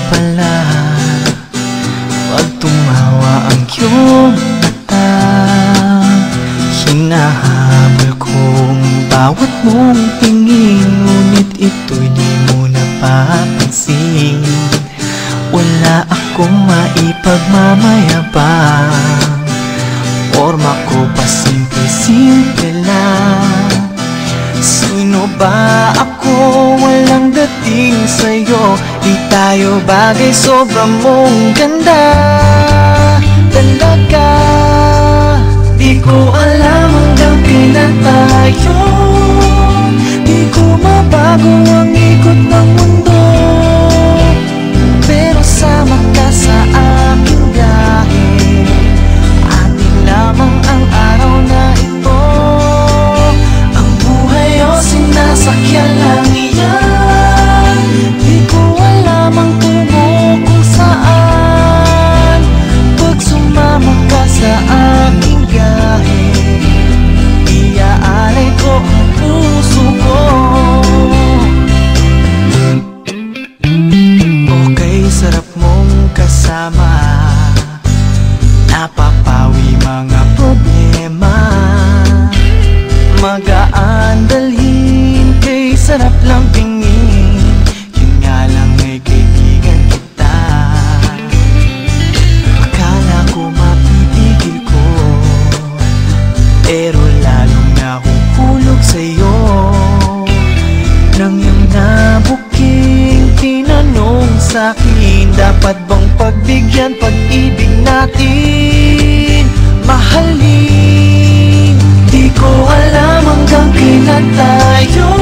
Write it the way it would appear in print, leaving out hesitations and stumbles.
pala pag tumawa ang iyong mata. Hinahabol kong bawat mong tingin, ngunit ito'y di mo napapansin. Wala akong maipagmamayabang, forma ko pa simple-simple lang. Sino ba ako? Walang dating sa'yo. Di tayo bagay, sobrang mong ganda talaga. Di ko alam hanggang kailan tayo, di ko mabago ang ikot ng mundo. Pero sama ka sa aking biyahe, atin lamang ang araw na ito. Ang buhay o sinasakyan lang iyan, di ko alam ang tungo kung saan. Pag sumama ka sa aking biyahe, iaalay ko ang puso ko. Okay, sarap mong kasama, napapawi mga problema. Magaan dalhin, kay sarap lang pingin, yun nga lang ay kaibigan kita. Akala ko mapipigil ko, pero lalong nahuhulog sa'yo. Nang iyong nabuking tinanong sa'kin, dapat bang pagbigyan pag-ibig natin, mahalin? Di ko alam hanggang kailan tayo,